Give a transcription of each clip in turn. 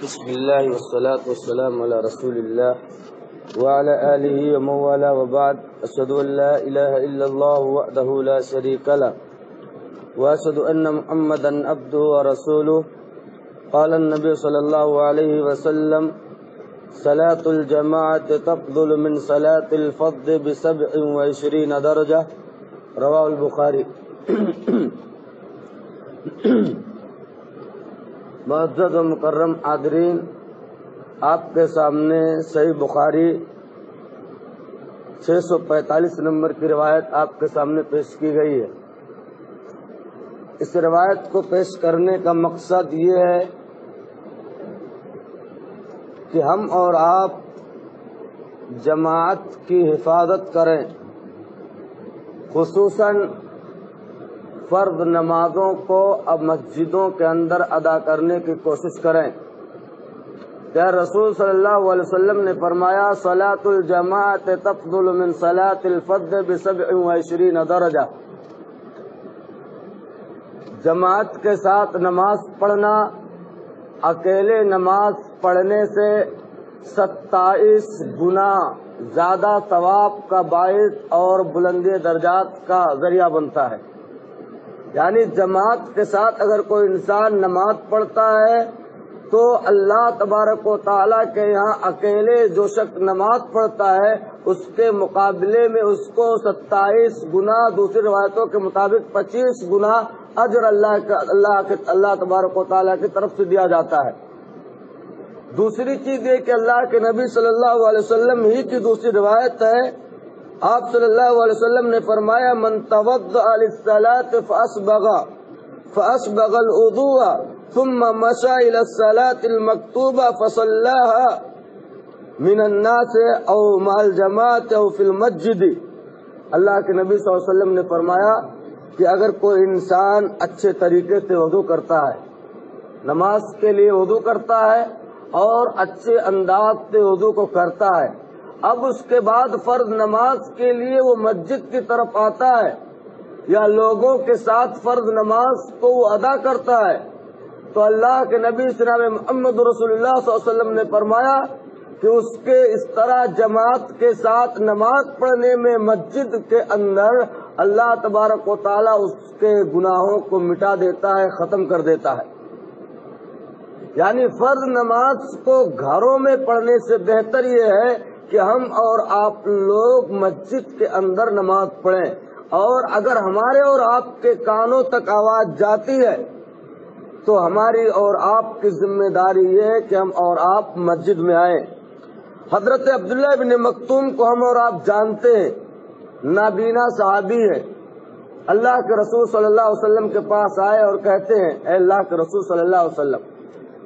بسم اللہ والصلاة والسلام علی رسول اللہ وعلى آلہ ومن والاه وبعد اشهد ان لا الہ الا اللہ وحدہ لا شریک له واشهد ان محمدا عبده ورسوله قال النبي صلی اللہ علیہ وسلم صلاة الجماعة تفضل من صلاة الفرد ب27 درجہ رواہ البخاری۔ معزز و مکرم حاضرین، آپ کے سامنے صحیح بخاری 645 نمبر کی روایت آپ کے سامنے پیش کی گئی ہے۔ اس روایت کو پیش کرنے کا مقصد یہ ہے کہ ہم اور آپ جماعت کی حفاظت کریں، خصوصاً فرض نمازوں کو اب مسجدوں کے اندر ادا کرنے کی کوشش کریں۔ کہ رسول صلی اللہ علیہ وسلم نے فرمایا صلاۃ الجماعت تفضل من صلاۃ الفرد ب27 درجہ۔ جماعت کے ساتھ نماز پڑھنا اکیلے نماز پڑھنے سے 27 گنا زیادہ ثواب کا باعث اور بلندی درجات کا ذریعہ بنتا ہے۔ یعنی جماعت کے ساتھ اگر کوئی انسان نماز پڑھتا ہے تو اللہ تبارک و تعالیٰ کے یہاں اکیلے جو شخص نماز پڑھتا ہے اس کے مقابلے میں اس کو 27 گنا، دوسری روایتوں کے مطابق 25 گنا اجر اللہ تبارک و تعالیٰ کی طرف سے دیا جاتا ہے۔ دوسری چیز یہ کہ اللہ کے نبی صلی اللہ علیہ وسلم ہی کی دوسری روایت ہے، آپ صلی اللہ علیہ وسلم نے فرمایا من توضأ للصلاة فأسبغ الوضوء ثم مشى إلى الصلاة المكتوبة فصلاها من الناس أو مع الجماعة أو في المسجد۔ اللہ کے نبی صلی اللہ علیہ وسلم نے فرمایا کہ اگر کوئی انسان اچھے طریقے سے وضو کرتا ہے، نماز کے لیے وضو کرتا ہے اور اچھے انداز سے وضو کو کرتا ہے، اب اس کے بعد فرض نماز کے لیے وہ مسجد کی طرف آتا ہے یا لوگوں کے ساتھ فرض نماز کو وہ ادا کرتا ہے، تو اللہ کے نبی جناب محمد رسول اللہ صلی اللہ علیہ وسلم نے فرمایا کہ اس کے اس طرح جماعت کے ساتھ نماز پڑھنے میں مسجد کے اندر اللہ تبارک و تعالیٰ اس کے گناہوں کو مٹا دیتا ہے، ختم کر دیتا ہے۔ یعنی فرض نماز کو گھروں میں پڑھنے سے بہتر یہ ہے کہ ہم اور آپ لوگ مسجد کے اندر نماز پڑھیں، اور اگر ہمارے اور آپ کے کانوں تک آواز جاتی ہے تو ہماری اور آپ کی ذمہ داری یہ ہے کہ ہم اور آپ مسجد میں آئیں۔ حضرت عبداللہ بن مکتوم کو ہم اور آپ جانتے ہیں، نابینا صحابی ہیں، اللہ کے رسول صلی اللہ علیہ وسلم کے پاس آئے اور کہتے ہیں اے اللہ کے رسول صلی اللہ علیہ وسلم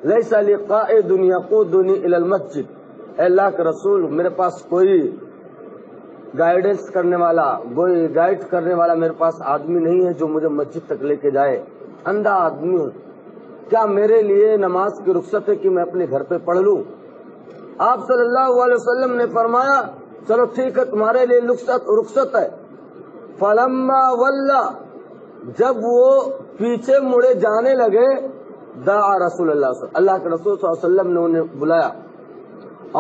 لیس لی قائد یقودنی الی المسجد، اے اللہ کے رسول میرے پاس کوئی گائیڈنس کرنے والا، کوئی گائیڈ کرنے والا میرے پاس آدمی نہیں ہے جو مجھے مسجد تک لے کے جائے، اندھا آدمی ہوں، کیا میرے لیے نماز کی رخصت ہے کہ میں اپنے گھر پہ پڑھ لوں؟ آپ صلی اللہ علیہ وسلم نے فرمایا چلو ٹھیک ہے تمہارے لیے رخصت ہے۔ فلما ولا، جب وہ پیچھے مڑے جانے لگے، دعا رسول اللہ کے رسول صلی اللہ علیہ وسلم نے انہیں بلایا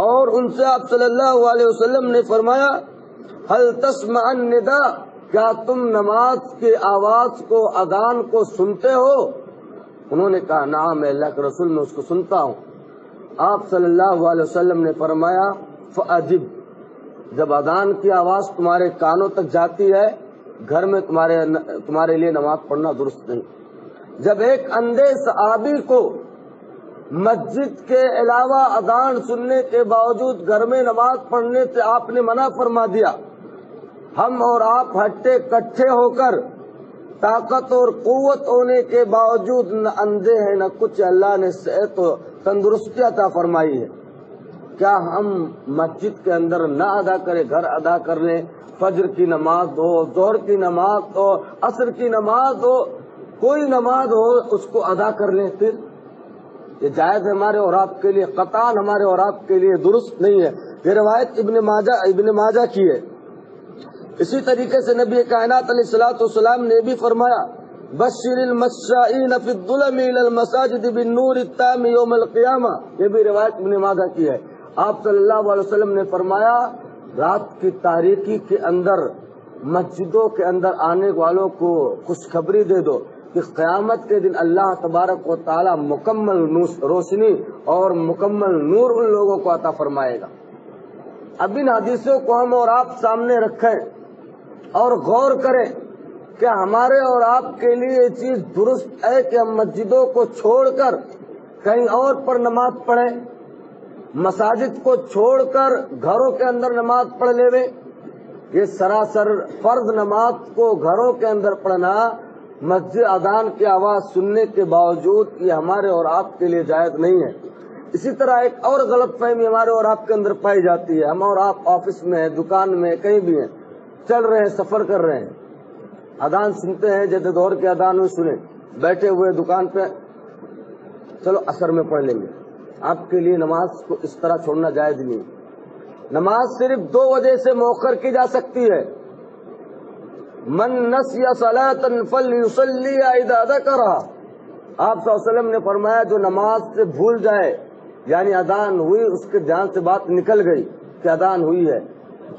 اور ان سے آپ صلی اللہ علیہ وسلم نے فرمایا هل تسمع النداء، کیا تم نماز کی آواز کو، اذان کو سنتے ہو؟ انہوں نے کہا نعم اے اللہ کے رسول میں اس کو سنتا ہوں۔ آپ صلی اللہ علیہ وسلم نے فرمایا فاجب، جب اذان کی آواز تمہارے کانوں تک جاتی ہے گھر میں تمہارے لیے نماز پڑھنا درست نہیں۔ جب ایک اندھے صحابی کو مسجد کے علاوہ اذان سننے کے باوجود گھر میں نماز پڑھنے سے آپ نے منع فرما دیا، ہم اور آپ ہٹے کٹھے ہو کر طاقت اور قوت ہونے کے باوجود نہ اندھے ہیں نہ کچھ، اللہ نے صحت و تندرستی عطا فرمائی ہے، کیا ہم مسجد کے اندر نہ ادا کریں، گھر ادا کر لیں؟ فجر کی نماز ہو، ظہر کی نماز ہو، عصر کی نماز ہو، کوئی نماز ہو اس کو ادا کر لیں، پھر یہ جائز ہے ہمارے اور آپ کے لیے، قطعاً ہمارے اور آپ کے لیے درست نہیں ہے۔ یہ روایت ابن ماجہ کی ہے۔ اسی طریقے سے نبی کائنات علیہ الصلوۃ والسلام نے بھی فرمایا بشر المشائین فی الظلم الی المساجد بالنور التام یوم القیامہ، یہ بھی روایت ابن ماجہ کی ہے۔ آپ صلی اللہ علیہ وسلم نے فرمایا رات کی تاریکی کے اندر مسجدوں کے اندر آنے والوں کو خوشخبری دے دو کہ قیامت کے دن اللہ تبارک و تعالی مکمل روشنی اور مکمل نور ان لوگوں کو عطا فرمائے گا۔ اب ان حدیثوں کو ہم اور آپ سامنے رکھیں اور غور کریں، کیا ہمارے اور آپ کے لیے یہ چیز درست ہے کہ ہم مسجدوں کو چھوڑ کر کہیں اور پر نماز پڑھیں، مساجد کو چھوڑ کر گھروں کے اندر نماز پڑھ لیں؟ یہ سراسر فرض نماز کو گھروں کے اندر پڑھنا مسجد اذان کی آواز سننے کے باوجود یہ ہمارے اور آپ کے لیے جائز نہیں ہے۔ اسی طرح ایک اور غلط فہمی ہمارے اور آپ کے اندر پائی جاتی ہے، ہم اور آپ آفس میں ہیں، دکان میں، کہیں بھی ہیں، چل رہے ہیں، سفر کر رہے ہیں، اذان سنتے ہیں، جیسے دور کے اذان میں سنیں، بیٹھے ہوئے دکان پہ، چلو عصر میں پڑھ لیں گے۔ آپ کے لیے نماز کو اس طرح چھوڑنا جائز نہیں۔ نماز صرف 2 وجہ سے مؤخر کی جا سکتی ہے۔ من نسی صلاۃ فلیصلی اذا ذکرها، آپ صلی اللہ علیہ وسلم نے فرمایا جو نماز سے بھول جائے، یعنی اذان ہوئی، اس کے دھیان سے بات نکل گئی کہ اذان ہوئی ہے،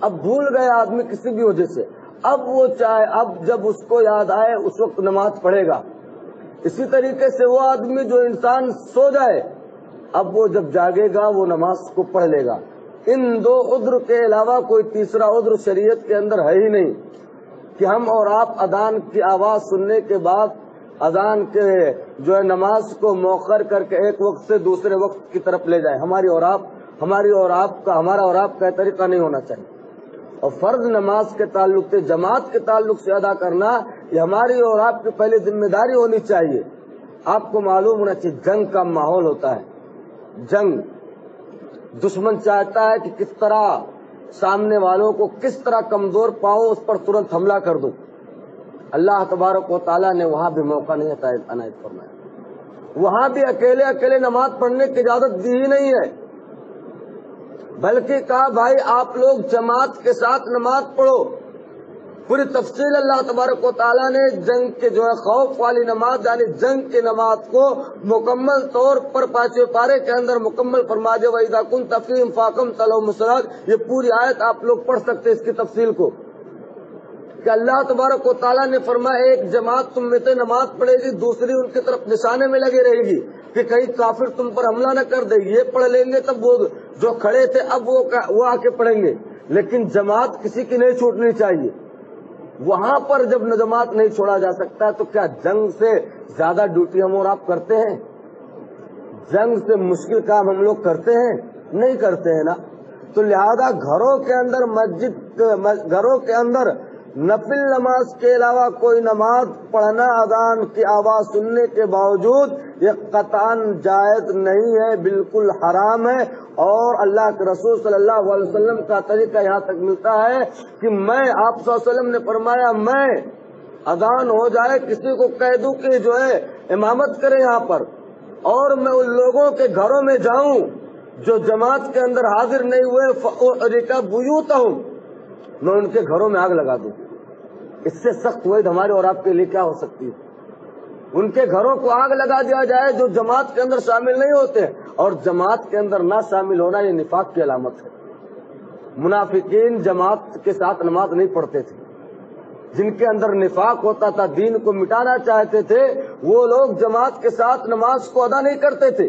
اب بھول گئے آدمی کسی بھی وجہ سے، اب وہ چاہے اب جب اس کو یاد آئے اس وقت نماز پڑھے گا۔ اسی طریقے سے وہ آدمی جو انسان سو جائے، اب وہ جب جاگے گا وہ نماز کو پڑھ لے گا۔ ان 2 عذر کے علاوہ کوئی تیسرا عذر شریعت کے اندر ہے ہی نہیں کہ ہم اور آپ اذان کی آواز سننے کے بعد اذان کے جو ہے نماز کو مؤخر کر کے ایک وقت سے دوسرے وقت کی طرف لے جائیں۔ ہمارا اور آپ کا طریقہ نہیں ہونا چاہیے۔ اور فرض نماز کے تعلق سے، جماعت کے تعلق سے ادا کرنا یہ ہماری اور آپ کی پہلے ذمہ داری ہونی چاہیے۔ آپ کو معلوم ہونا چاہیے جنگ کا ماحول ہوتا ہے، جنگ، دشمن چاہتا ہے کہ کس طرح سامنے والوں کو کس طرح کمزور پاؤ اس پر ترنت حملہ کر دو۔ اللہ تبارک و تعالیٰ نے وہاں بھی موقع نہیں عنایت فرمایا، وہاں بھی اکیلے اکیلے نماز پڑھنے کی اجازت دی ہی نہیں ہے، بلکہ کہا بھائی آپ لوگ جماعت کے ساتھ نماز پڑھو۔ پوری تفصیل اللہ تبارک و تعالیٰ نے جنگ کے جو ہے خوف والی نماز یعنی جنگ کی نماز کو مکمل طور پر 5 پارے کے اندر مکمل فرما دیا۔ وَإِذَا كُنْتَ فِيهِمْ فَأَقَمْتَ لَهُمُ الصَّلَاةَ، یہ پوری آیت آپ لوگ پڑھ سکتے اس کی تفصیل کو، کہ اللہ تبارک و تعالیٰ نے فرمایا ایک جماعت تم میں سے نماز پڑھے گی، دوسری ان کی طرف نشانے میں لگے رہے گی کہ کہیں کافر تم پر حملہ نہ کر دے۔ یہ پڑھ لیں گے تب وہ جو کھڑے تھے اب وہ آ کے پڑھیں گے، لیکن جماعت کسی کی نہیں چھوٹنی چاہیے۔ وہاں پر جب جماعت نہیں چھوڑا جا سکتا تو کیا جنگ سے زیادہ ڈیوٹی ہم اور آپ کرتے ہیں؟ جنگ سے مشکل کام ہم لوگ کرتے ہیں؟ نہیں کرتے ہیں نا۔ تو لہذا گھروں کے اندر نفل نماز کے علاوہ کوئی نماز پڑھنا اذان کی آواز سننے کے باوجود یہ قطعاً جائز نہیں ہے، بالکل حرام ہے۔ اور اللہ کے رسول صلی اللہ علیہ وسلم کا طریقہ یہاں تک ملتا ہے کہ آپ صلی اللہ علیہ وسلم نے فرمایا میں اذان ہو جائے کسی کو کہہ دوں کہ جو ہے امامت کرے یہاں پر، اور میں ان لوگوں کے گھروں میں جاؤں جو جماعت کے اندر حاضر نہیں ہوئے، فَأُحْرِقَ بُيُوتَهُمْ، میں ان کے گھروں میں آگ لگا دوں۔ اس سے سخت وعید ہمارے اور آپ کے لیے کیا ہو سکتی ہے؟ ان کے گھروں کو آگ لگا دیا جائے جو جماعت کے اندر شامل نہیں ہوتے، اور جماعت کے اندر نہ شامل ہونا یہ نفاق کی علامت ہے۔ منافقین جماعت کے ساتھ نماز نہیں پڑھتے تھے، جن کے اندر نفاق ہوتا تھا، دین کو مٹانا چاہتے تھے، وہ لوگ جماعت کے ساتھ نماز کو ادا نہیں کرتے تھے۔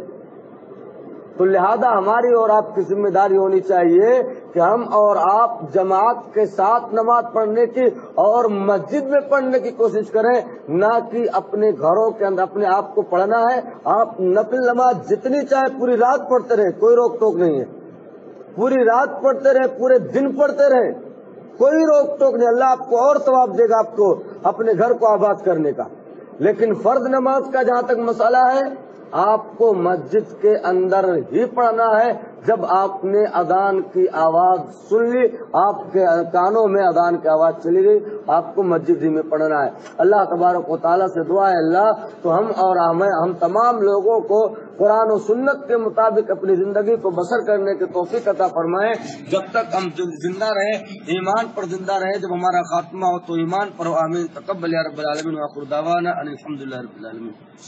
تو لہذا ہماری اور آپ کی ذمہ داری ہونی چاہیے کہ ہم اور آپ جماعت کے ساتھ نماز پڑھنے کی اور مسجد میں پڑھنے کی کوشش کریں، نہ کہ اپنے گھروں کے اندر اپنے آپ کو پڑھنا ہے۔ آپ نفل نماز جتنی چاہے پوری رات پڑھتے رہے، کوئی روک ٹوک نہیں ہے، پوری رات پڑھتے رہے، پورے دن پڑھتے رہے، کوئی روک ٹوک نہیں، اللہ آپ کو اور ثواب دے گا آپ کو اپنے گھر کو آباد کرنے کا۔ لیکن فرض نماز کا جہاں تک مسئلہ ہے، آپ کو مسجد کے اندر ہی پڑھنا ہے۔ جب آپ نے اذان کی آواز سن لی، آپ کے کانوں میں اذان کی آواز چلی گئی، آپ کو مسجد ہی میں پڑھنا ہے۔ اللہ تبارک و تعالیٰ سے دعا ہے اللہ تو ہم اور ہم تمام لوگوں کو قرآن و سنت کے مطابق اپنی زندگی کو بسر کرنے کی توفیق عطا فرمائے. جب تک ہم زندہ رہے، ایمان پر زندہ رہے، جب ہمارا خاتمہ ہو تو ایمان پر ہو. آمین. تقبل یا رب العالمین. وآخر دعوانا ان الحمد للہ رب العالمین.